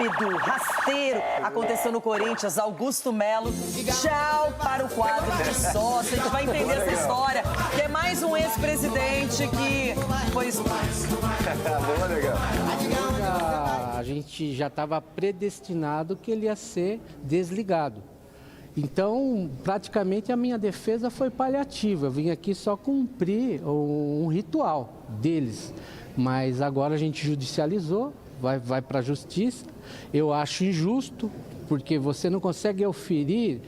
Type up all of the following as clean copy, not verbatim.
rápido, rasteiro, aconteceu no Corinthians. Augusto Melo, tchau para o quadro de sócio. A gente vai entender essa história, que é mais um ex-presidente que foi... Boa, legal. A gente já estava predestinado que ele ia ser desligado. Então, praticamente a minha defesa foi paliativa. Eu vim aqui só cumprir um ritual deles. Mas agora a gente judicializou, vai para a justiça. Eu acho injusto, porque você não consegue oferir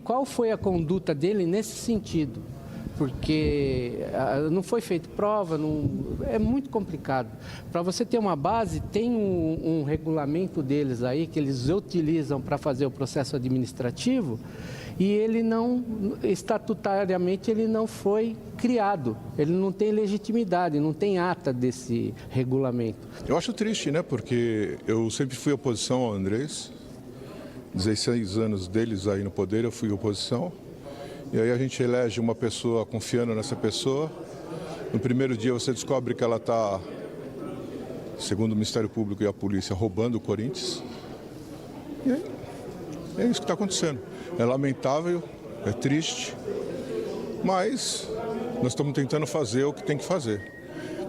qual foi a conduta dele nesse sentido. Porque não foi feita prova, é muito complicado. Para você ter uma base, tem um regulamento deles aí, que eles utilizam para fazer o processo administrativo, e ele não, estatutariamente, ele não foi criado. Ele não tem legitimidade, não tem ata desse regulamento. Eu acho triste, né? Porque eu sempre fui oposição ao Andrés. 16 anos deles aí no poder, eu fui oposição. E aí a gente elege uma pessoa confiando nessa pessoa. No primeiro dia você descobre que ela está, segundo o Ministério Público e a polícia, roubando o Corinthians. E aí, é isso que está acontecendo. É lamentável, é triste, mas nós estamos tentando fazer o que tem que fazer.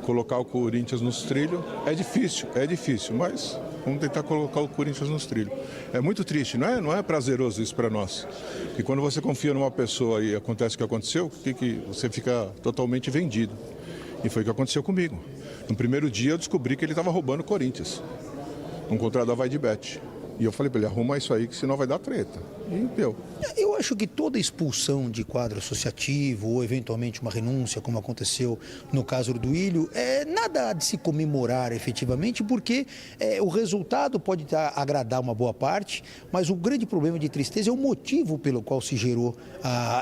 Colocar o Corinthians nos trilhos é difícil, mas vamos tentar colocar o Corinthians nos trilhos. É muito triste, não é prazeroso isso para nós. E quando você confia numa pessoa e acontece o que aconteceu, você fica totalmente vendido. E foi o que aconteceu comigo. No primeiro dia eu descobri que ele estava roubando o Corinthians, um contrato da Vai de Bet. E eu falei para ele, arruma isso aí que senão vai dar treta. E deu. Eu acho que toda expulsão de quadro associativo ou eventualmente uma renúncia, como aconteceu no caso do Duílio, nada há de se comemorar efetivamente, porque o resultado pode agradar uma boa parte, mas o grande problema de tristeza é o motivo pelo qual se gerou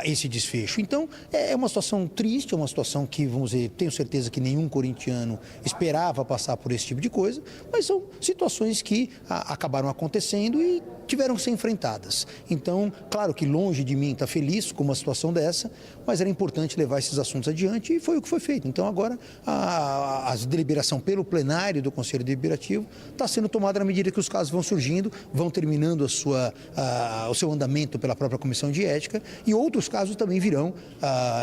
esse desfecho. Então, é uma situação triste, é uma situação que, vamos dizer, tenho certeza que nenhum corintiano esperava passar por esse tipo de coisa, mas são situações que acabaram acontecendo e tiveram que ser enfrentadas. Então, claro que longe de mim estar feliz com uma situação dessa, mas era importante levar esses assuntos adiante e foi o que foi feito. Então, agora, a deliberação pelo plenário do Conselho Deliberativo está sendo tomada na medida que os casos vão surgindo, vão terminando o seu andamento pela própria Comissão de Ética e outros casos também virão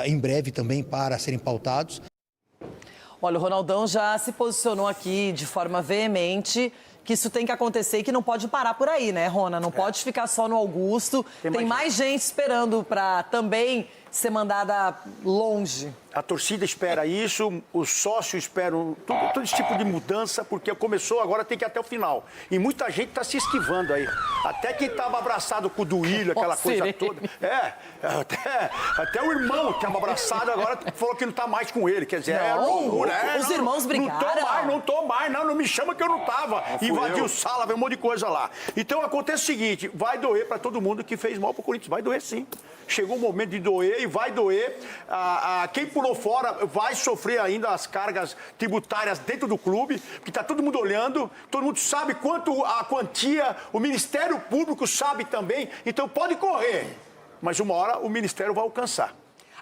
em breve também para serem pautados. Olha, o Ronaldão já se posicionou aqui de forma veemente que isso tem que acontecer e que não pode parar por aí, né, Rona? Não pode ficar só no Augusto. Tem mais gente esperando para também ser mandada longe. A torcida espera isso, os sócios esperam todo esse tipo de mudança, porque começou, agora tem que ir até o final. E muita gente está se esquivando aí. Até quem estava abraçado com o Duílio, aquela coisa toda. Até o irmão que estava abraçado agora falou que não está mais com ele. Quer dizer, loucura. Os irmãos brigaram. Não tô mais, não me chama que eu não estava. Invadiu sala, veio um monte de coisa lá. Então acontece o seguinte, vai doer para todo mundo que fez mal para o Corinthians. Vai doer sim. Chegou o momento de doer e vai doer. Quem pulou fora vai sofrer ainda as cargas tributárias dentro do clube, porque está todo mundo olhando, todo mundo sabe quanto a quantia, o Ministério Público sabe também, então pode correr, mas uma hora o Ministério vai alcançar.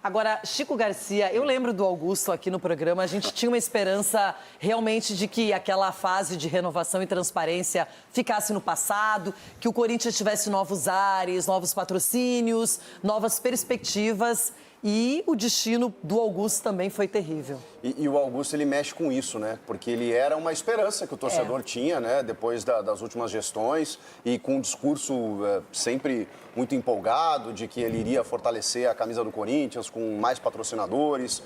Agora, Chico Garcia, eu lembro do Augusto aqui no programa, a gente tinha uma esperança realmente de que aquela fase de renovação e transparência ficasse no passado, que o Corinthians tivesse novos ares, novos patrocínios, novas perspectivas. E o destino do Augusto também foi terrível. E o Augusto, ele mexe com isso, né? Porque ele era uma esperança que o torcedor tinha, né? Depois das últimas gestões e com um discurso sempre muito empolgado de que ele iria fortalecer a camisa do Corinthians com mais patrocinadores.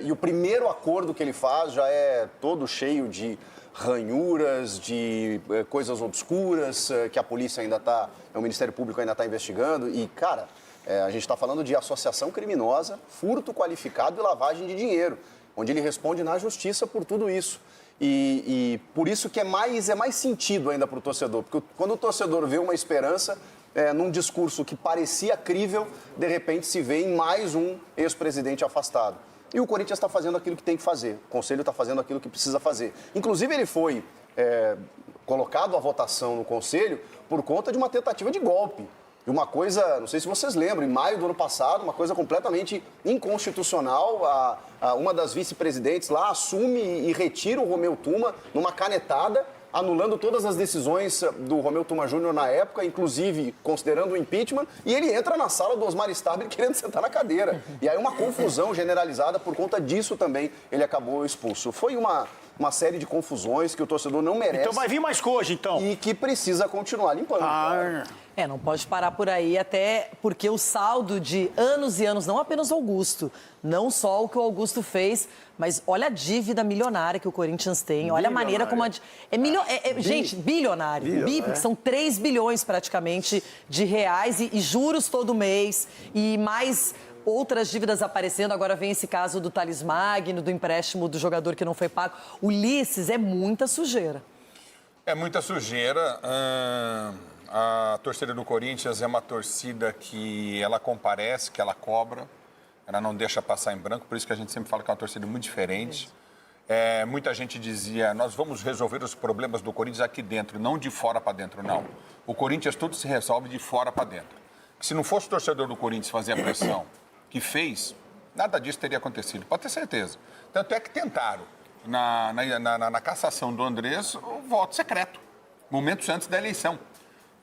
E o primeiro acordo que ele faz já é todo cheio de ranhuras, de coisas obscuras que a polícia ainda está, o Ministério Público ainda está investigando. E, cara... a gente está falando de associação criminosa, furto qualificado e lavagem de dinheiro, onde ele responde na justiça por tudo isso. E por isso que é mais sentido ainda para o torcedor, porque quando o torcedor vê uma esperança num discurso que parecia crível, de repente se vê em mais um ex-presidente afastado. E o Corinthians está fazendo aquilo que tem que fazer, o Conselho está fazendo aquilo que precisa fazer. Inclusive ele foi colocado à votação no Conselho por conta de uma tentativa de golpe. E uma coisa, não sei se vocês lembram, em maio do ano passado, uma coisa completamente inconstitucional, uma das vice-presidentes lá assume e retira o Romeu Tuma numa canetada, anulando todas as decisões do Romeu Tuma Júnior na época, inclusive considerando o impeachment, e ele entra na sala do Osmar Stabile querendo sentar na cadeira. E aí uma confusão generalizada, por conta disso também ele acabou expulso. Foi uma série de confusões que o torcedor não merece. Então vai vir mais coisa, então. E que precisa continuar limpando. Não pode parar por aí, até porque o saldo de anos e anos, não apenas o Augusto, não só o que o Augusto fez, mas olha a dívida milionária que o Corinthians tem, olha a maneira como... Gente, bilionário. Porque são 3 bilhões praticamente de reais e juros todo mês e mais... outras dívidas aparecendo, agora vem esse caso do Thales Magno, do empréstimo do jogador que não foi pago. Ulisses, é muita sujeira. É muita sujeira. A torcida do Corinthians é uma torcida que ela comparece, que ela cobra, ela não deixa passar em branco, por isso que a gente sempre fala que é uma torcida muito diferente. Muita gente dizia, nós vamos resolver os problemas do Corinthians aqui dentro, não de fora para dentro, não. O Corinthians tudo se resolve de fora para dentro. Se não fosse o torcedor do Corinthians fazer a pressão que fez, nada disso teria acontecido, pode ter certeza. Tanto é que tentaram, na cassação do Andrés, o voto secreto, momentos antes da eleição.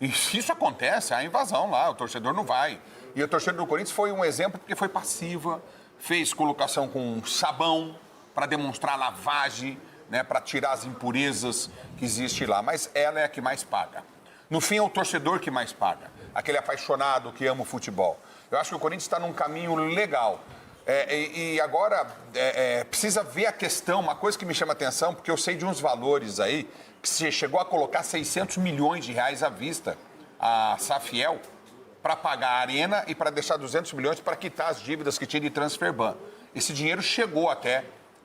E se isso acontece, há invasão lá, o torcedor não vai. E o torcedor do Corinthians foi um exemplo porque foi passiva, fez colocação com sabão para demonstrar lavagem, né, para tirar as impurezas que existem lá. Mas ela é a que mais paga. No fim, é o torcedor que mais paga, aquele apaixonado que ama o futebol. Eu acho que o Corinthians está num caminho legal. E agora precisa ver a questão, uma coisa que me chama a atenção, porque eu sei de uns valores aí, que você chegou a colocar 600 milhões de reais à vista, a Safiel, para pagar a Arena e para deixar 200 milhões para quitar as dívidas que tinha de Transferban. Esse dinheiro chegou até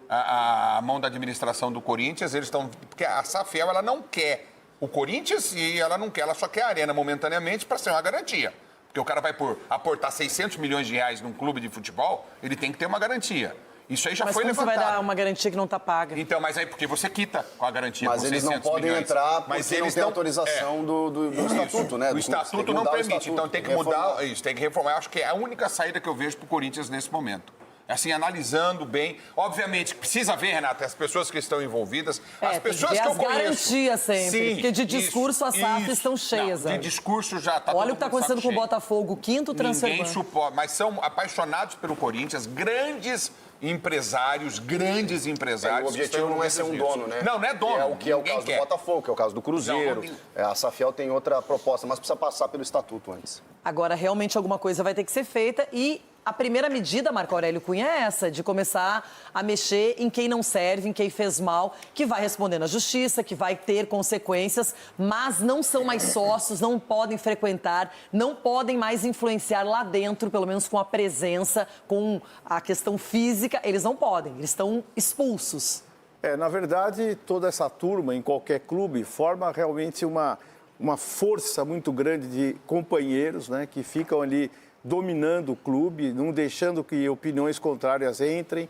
a mão da administração do Corinthians, eles estão... Porque a Safiel, ela não quer o Corinthians e ela não quer, ela só quer a Arena momentaneamente para ser uma garantia. Porque o cara vai aportar 600 milhões de reais num clube de futebol, ele tem que ter uma garantia. Isso aí já foi levantado. Mas como você vai dar uma garantia que não está paga? Então, mas aí porque você quita com a garantia. Mas eles não podem entrar porque eles não têm autorização do estatuto, né? O estatuto não permite, então tem que mudar isso, tem que reformar. Eu acho que é a única saída que eu vejo para o Corinthians nesse momento. Assim, analisando bem. Obviamente, precisa ver, Renata, as pessoas que estão envolvidas, as pessoas que eu conheço. Garantias sempre, sim, porque de discurso as SAFs estão cheias. Não, de discurso já está. Olha o que está acontecendo com o Botafogo, quinto Transferban. Ninguém suporta, mas são apaixonados pelo Corinthians, grandes empresários. O objetivo não é ser um dono, né? Não é dono. Que é o caso do Botafogo, que é o caso do Cruzeiro. A Safiel tem outra proposta, mas precisa passar pelo estatuto antes. Agora, realmente, alguma coisa vai ter que ser feita e a primeira medida, Marco Aurélio Cunha, é essa, de começar a mexer em quem não serve, em quem fez mal, que vai responder na justiça, que vai ter consequências, mas não são mais sócios, não podem frequentar, não podem mais influenciar lá dentro, pelo menos com a presença, com a questão física, eles não podem, eles estão expulsos. Na verdade, toda essa turma, em qualquer clube, forma realmente uma força muito grande de companheiros, né, que ficam ali dominando o clube, não deixando que opiniões contrárias entrem,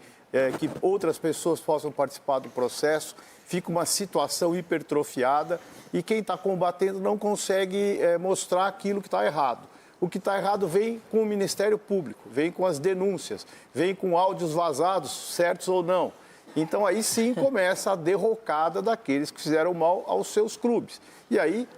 que outras pessoas possam participar do processo. Fica uma situação hipertrofiada e quem está combatendo não consegue mostrar aquilo que está errado. O que está errado vem com o Ministério Público, vem com as denúncias, vem com áudios vazados, certos ou não. Então, aí sim começa a derrocada daqueles que fizeram mal aos seus clubes. E aí,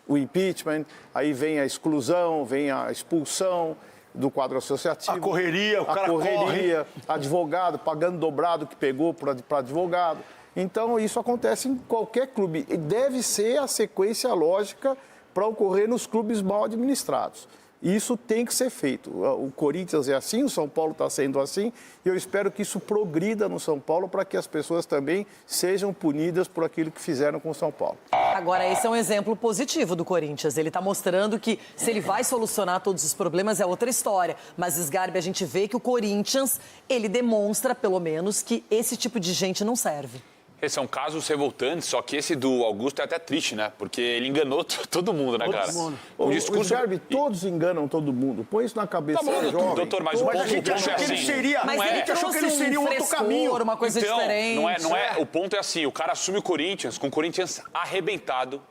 o impeachment, aí vem a exclusão, vem a expulsão do quadro associativo. A correria, o cara corre. Advogado pagando dobrado que pegou para advogado. Então, isso acontece em qualquer clube. E deve ser a sequência lógica para ocorrer nos clubes mal administrados. Isso tem que ser feito. O Corinthians é assim, o São Paulo está sendo assim, e eu espero que isso progrida no São Paulo para que as pessoas também sejam punidas por aquilo que fizeram com o São Paulo. Agora, esse é um exemplo positivo do Corinthians. Ele está mostrando que se ele vai solucionar todos os problemas é outra história. Mas, Sgarbi, a gente vê que o Corinthians, ele demonstra, pelo menos, que esse tipo de gente não serve. Esses são casos revoltantes, só que esse do Augusto é até triste, né? Porque ele enganou todo mundo, né, cara? O discurso... Sgarbi, todos enganam todo mundo. Põe isso na cabeça do jovem. Doutor, mas o ponto, a gente achou que ele seria... Mas a gente achou que ele seria um outro caminho. Uma coisa então, diferente. Não é. O ponto é assim, o cara assume o Corinthians, com o Corinthians arrebentado,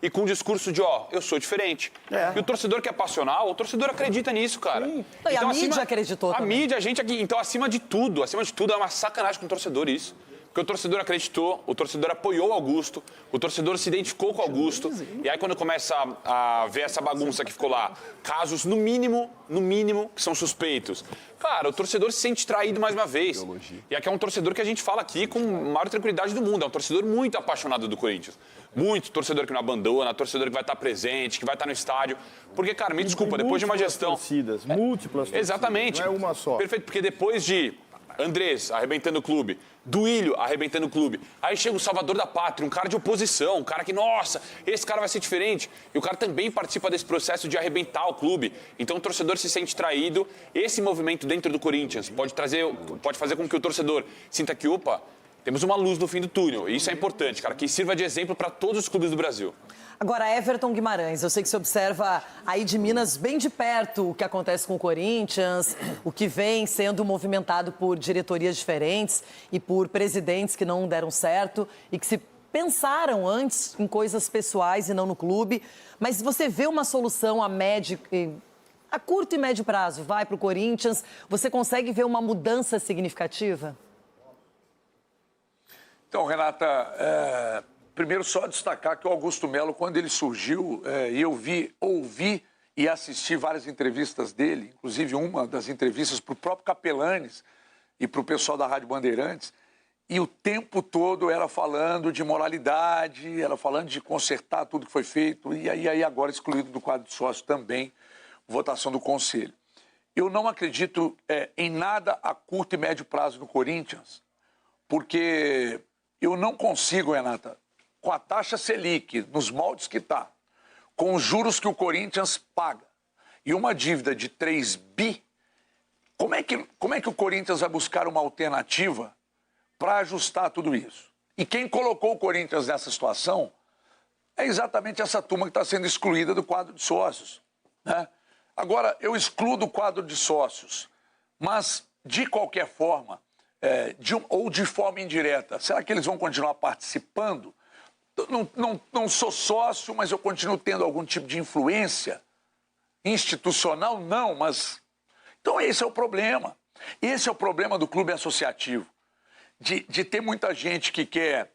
e com um discurso de, eu sou diferente. E o torcedor que é passional, o torcedor acredita nisso, cara. Sim. Então, e a mídia acreditou também. A mídia, a gente aqui... Então, acima de tudo é uma sacanagem com o torcedor isso. Porque o torcedor acreditou, o torcedor apoiou o Augusto, o torcedor se identificou com o Augusto. E aí, quando começa a ver essa bagunça que ficou lá, casos, no mínimo, que são suspeitos, cara, o torcedor se sente traído mais uma vez. E aqui é um torcedor que a gente fala aqui com a maior tranquilidade do mundo. É um torcedor muito apaixonado do Corinthians. Muito torcedor que não abandona, torcedor que vai estar presente, que vai estar no estádio. Porque, cara, me desculpa, depois de uma gestão... Múltiplas torcidas, Exatamente. não é uma só. Perfeito, porque depois de Andrés arrebentando o clube, Duílio arrebentando o clube, aí chega o salvador da pátria, um cara de oposição, um cara que, nossa, esse cara vai ser diferente. E o cara também participa desse processo de arrebentar o clube. Então o torcedor se sente traído. Esse movimento dentro do Corinthians pode fazer com que o torcedor sinta que, opa, temos uma luz no fim do túnel. E isso é importante, cara, que sirva de exemplo para todos os clubes do Brasil. Agora, Everton Guimarães, eu sei que você observa aí de Minas bem de perto o que acontece com o Corinthians, o que vem sendo movimentado por diretorias diferentes e por presidentes que não deram certo e que se pensaram antes em coisas pessoais e não no clube. Mas você vê uma solução a curto e médio prazo, vai para o Corinthians, você consegue ver uma mudança significativa? Então, Renata, primeiro só destacar que o Augusto Melo, quando ele surgiu, eu ouvi e assisti várias entrevistas dele, inclusive uma das entrevistas para o próprio Capelanes e para o pessoal da Rádio Bandeirantes, e o tempo todo era falando de moralidade, era falando de consertar tudo que foi feito, e aí agora excluído do quadro de sócio também, votação do Conselho. Eu não acredito em nada a curto e médio prazo no Corinthians, porque eu não consigo, Renata, com a taxa Selic, nos moldes que está, com os juros que o Corinthians paga e uma dívida de 3 bi, como é que o Corinthians vai buscar uma alternativa para ajustar tudo isso? E quem colocou o Corinthians nessa situação é exatamente essa turma que está sendo excluída do quadro de sócios, né? Agora, eu excluo do quadro de sócios, mas, de qualquer forma, ou de forma indireta, será que eles vão continuar participando? Não sou sócio, mas eu continuo tendo algum tipo de influência institucional? Não, mas... Então esse é o problema. Esse é o problema do clube associativo. De ter muita gente que quer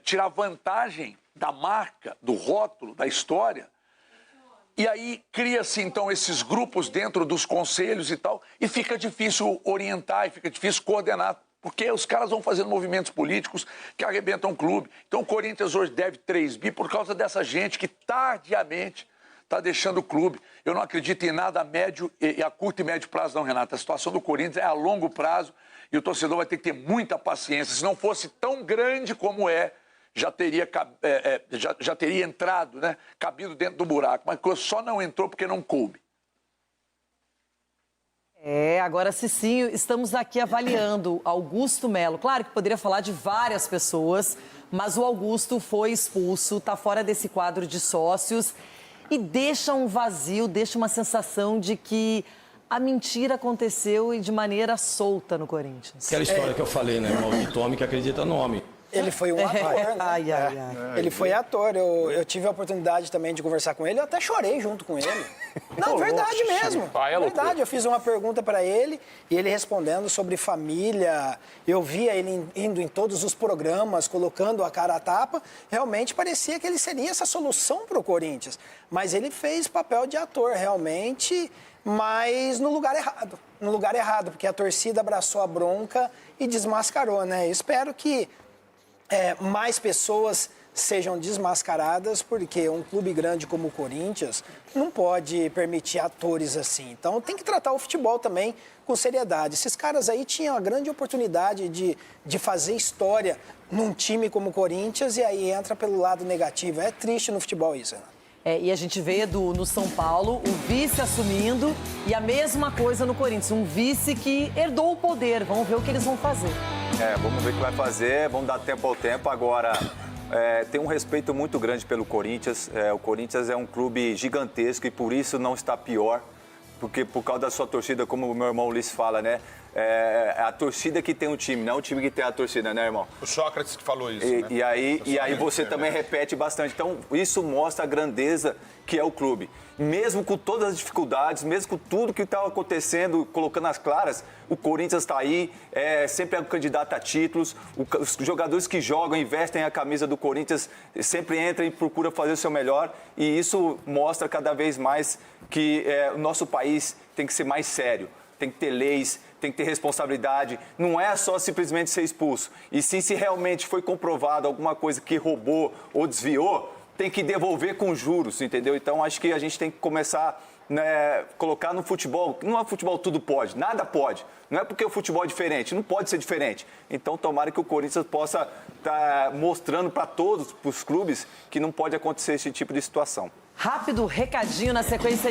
tirar vantagem da marca, do rótulo, da história. E aí cria-se, então, esses grupos dentro dos conselhos e tal, e fica difícil orientar, e fica difícil coordenar, porque os caras vão fazendo movimentos políticos que arrebentam o clube. Então o Corinthians hoje deve 3 bi por causa dessa gente que tardiamente está deixando o clube. Eu não acredito em nada a médio e a curto e médio prazo, não, Renata. A situação do Corinthians é a longo prazo e o torcedor vai ter que ter muita paciência. Se não fosse tão grande como já teria entrado, né, cabido dentro do buraco. Mas só não entrou porque não coube. Agora, Cicinho, estamos aqui avaliando Augusto Melo. Claro que poderia falar de várias pessoas, mas o Augusto foi expulso, está fora desse quadro de sócios e deixa um vazio, deixa uma sensação de que a mentira aconteceu e de maneira solta no Corinthians. Aquela história que eu falei, né? O maldito homem que acredita no homem. Ele foi um ator, né? Ele foi ator. Eu tive a oportunidade também de conversar com ele, eu até chorei junto com ele. Não, verdade mesmo. Verdade, eu fiz uma pergunta para ele e ele respondendo sobre família. Eu via ele indo em todos os programas, colocando a cara a tapa. Realmente parecia que ele seria essa solução para o Corinthians. Mas ele fez papel de ator, realmente, mas no lugar errado. No lugar errado, porque a torcida abraçou a bronca e desmascarou, né? Eu espero que mais pessoas sejam desmascaradas, porque um clube grande como o Corinthians não pode permitir atores assim. Então tem que tratar o futebol também com seriedade. Esses caras aí tinham a grande oportunidade de fazer história num time como o Corinthians e aí entra pelo lado negativo. É triste no futebol isso, né? E a gente vê no São Paulo o vice assumindo e a mesma coisa no Corinthians. Um vice que herdou o poder. Vamos ver o que eles vão fazer. Vamos ver o que vai fazer. Vamos dar tempo ao tempo. Agora, tem um respeito muito grande pelo Corinthians. O Corinthians é um clube gigantesco e por isso não está pior. Porque por causa da sua torcida, como o meu irmão Ulisses fala, né? a torcida que tem um time, não é o time que tem a torcida, né, irmão? O Sócrates que falou isso, né? E aí você também repete bastante. Então, isso mostra a grandeza que é o clube. Mesmo com todas as dificuldades, mesmo com tudo que está acontecendo, colocando as claras, o Corinthians está aí, sempre é um candidato a títulos. Os jogadores que jogam, investem a camisa do Corinthians, sempre entram e procuram fazer o seu melhor. E isso mostra cada vez mais que o nosso país tem que ser mais sério. Tem que ter leis, tem que ter responsabilidade. Não é só simplesmente ser expulso. E sim, se realmente foi comprovado alguma coisa que roubou ou desviou, tem que devolver com juros, entendeu? Então, acho que a gente tem que começar a colocar no futebol. Não é futebol tudo pode, nada pode. Não é porque o futebol é diferente, não pode ser diferente. Então, tomara que o Corinthians possa estar mostrando para todos, para os clubes, que não pode acontecer esse tipo de situação. Rápido recadinho na sequência.